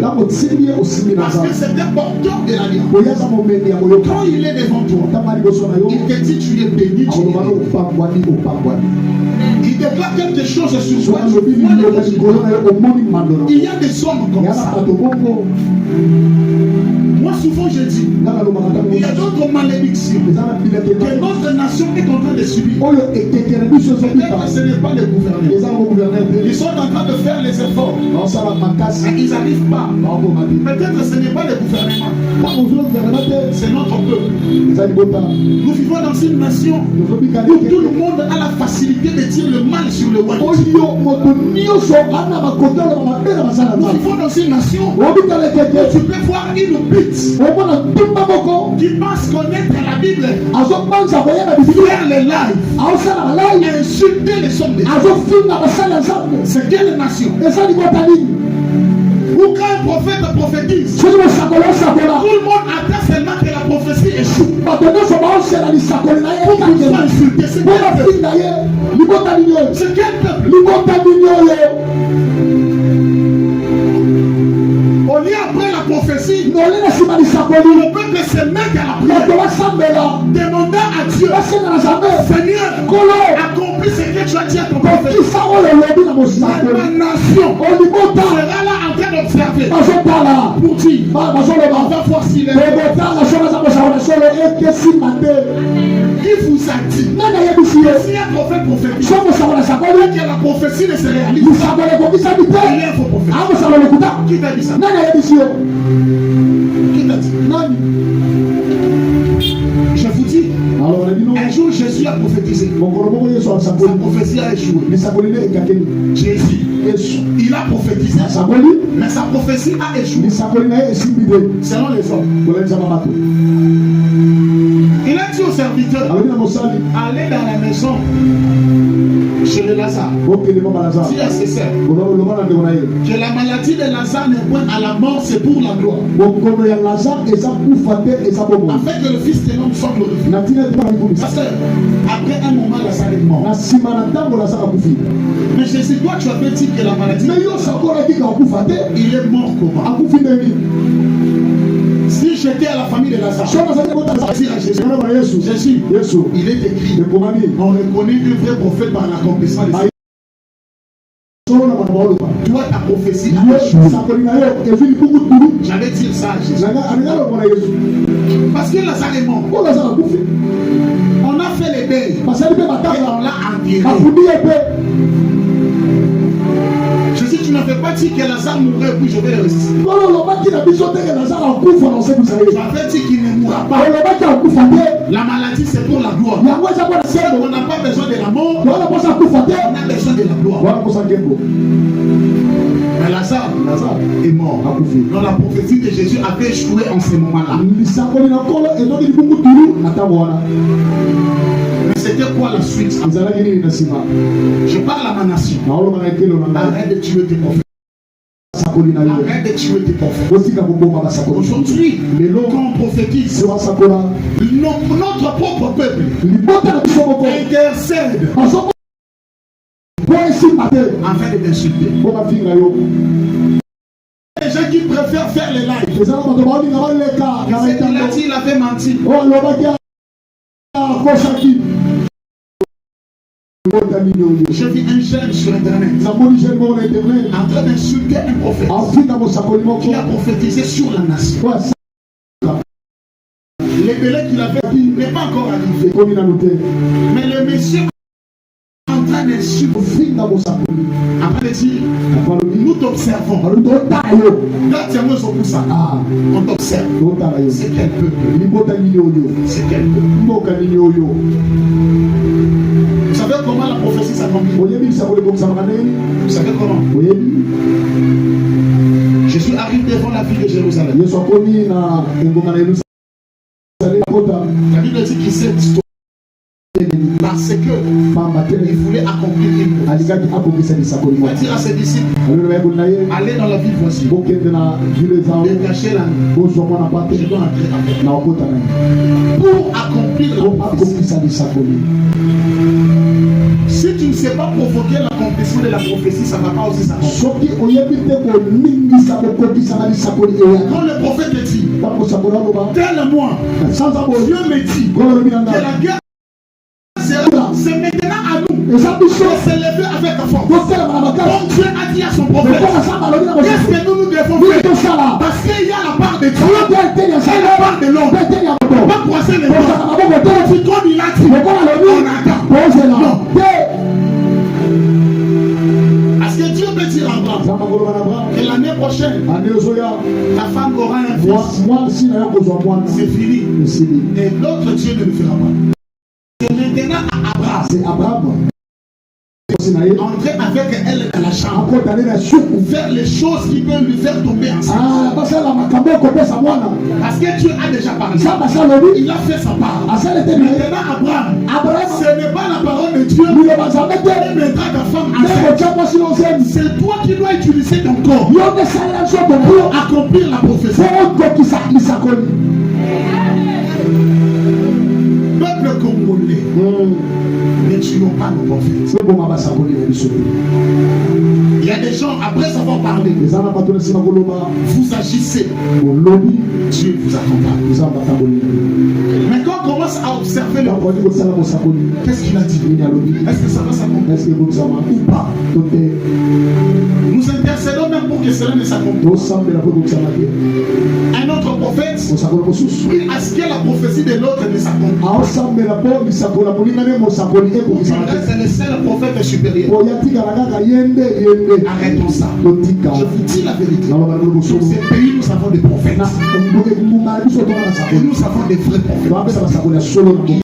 Parce que c'était porteur de l'alliance. Quand il est devant toi, il te dit tu es béni, tu es béni. Il déclare quelque chose sur toi. Il y a des hommes comme ça. Moi souvent je dis, il y a d'autres malédictions que notre nation est en train de subir. Peut-être ce n'est pas les gouverneurs. Ils sont en train de faire les efforts, mais ils n'arrivent pas. Peut-être ce n'est pas les gouvernements, c'est notre peuple. Nous vivons dans une nation où tout le monde a la facilité de dire le mal sur le roi. Nous vivons dans une nation où tu peux voir une bite qui pense connaître la Bible, faire les lives, insulter les hommes de Dieu. C'est quelle nation? Ou quand un prophète prophétise, tout le monde attend seulement que la prophétie échoue. Pour qu'il soit insulté. C'est quel peuple? On lit après la prophétie, le peuple se met à la prière, demandant à Dieu, Seigneur, accomplis ce que tu as dit à ton prophète. La nation sera là en train d'observer pour dire, on va voir s'il est qui vous a dit que si un prophète prophétise que la prophétie ne se réalise, il est un faux prophète. Qui t'a dit ça? Qui t'a dit? Je vous dis, un jour Jésus a prophétisé. Sa prophétie a échoué. Jésus, il a prophétisé, mais sa prophétie a échoué. Selon les hommes. Il a dit aux serviteurs, allez dans la maison chez le Lazare. Si à ses sœurs, que la maladie de Lazare n'est point à la mort, c'est pour la gloire. Afin que le Fils de l'homme soit glorifié. Parce que après un moment, Lazare est mort. Mais Jésus, toi, tu avais dit que la maladie, il est mort comment? Si j'étais à la famille de Lazare, Jésus, il est écrit, on reconnaît un vrai prophète par l'accomplissement de toi, ta prophétie a échoué. J'allais dire ça à Jésus. Parce que Lazare est mort. On a fait les deuils et on l'a enterré. Jésus, tu n'avais pas dit que Lazare mourrait, puis je vais le ressusciter. Tu avais dit qu'il ne mourra pas. La maladie, c'est pour la gloire. On n'a pas besoin de la mort, on a besoin de la gloire. Mais Lazare est mort. Donc la prophétie de Jésus avait échoué en ce moment-là. Mais c'était quoi la suite? Je parle à ma nation. Arrête de tuer tes prophètes. Arrête de tuer tes prophètes. Aujourd'hui, quand on prophétise, notre propre peuple intercède afin de t'insulter. Les gens qui préfèrent faire les lives, il avait menti. Je vis un jeune sur internet en train d'insulter un prophète qui a prophétisé sur la nation. L'épée qu'il avait dit n'est pas encore arrivé. Mais le monsieur est en train d'insulter. Après de dire, nous t'observons. On t'observe. C'est quel peuple? C'est quel peuple? Vous savez comment la prophétie s'accomplit? Vous savez comment? Jésus arrive devant la ville de Jérusalem. La Bible dit qu'il s'est stoppé parce qu'il voulait accomplir une prophétie. Il va dire à ses disciples, allez dans la ville voici, dégagez la nuit, je dois entrer avec vous. Pour accomplir la prophétie. Si tu ne sais pas provoquer l'accomplissement de la prophétie, ça ne va pas aussi s'accomplir. Quand le prophète dit, tel mois, Dieu me dit que la guerre c'est maintenant à nous de s'élever avec la force. Comme Dieu a dit à son prophète, qu'est-ce que nous devons faire? Parce qu'il y a la part de Dieu et la part de l'homme. On va croiser les bras. Si comme il a dit, on attend. Non. Parce que Dieu peut dire à Abraham que l'année prochaine, ta femme aura un fils. C'est fini. Et l'autre Dieu ne le fera pas. C'est maintenant à Abraham. C'est Abraham. Entrer avec elle dans la chambre. Faire les choses qui peuvent lui faire tomber enceinte. Parce que Dieu a déjà parlé. Il a fait sa part. Maintenant Abraham, ce n'est pas la parole de Dieu. Il mettra ta femme enceinte. C'est toi qui dois utiliser ton corps pour accomplir la prophétie. Peuple congolais, ne tuons pas nos prophètes. Il y a des gens, après avoir parlé, vous agissez, Dieu vous accompagne. Mais quand on commence à observer le prophète, qu'est-ce qu'il a dit? Est-ce que ça va s'accomplir ou pas? Nous intercédons même pour que cela ne s'accomplisse. Un autre prophète, il a ce que la prophétie de l'autre ne s'accomplisse. C'est le seul prophète supérieur. Arrêtons ça. Je vous dis la vérité. Dans ces pays, nous avons des prophètes. Et nous avons des vrais prophètes. Il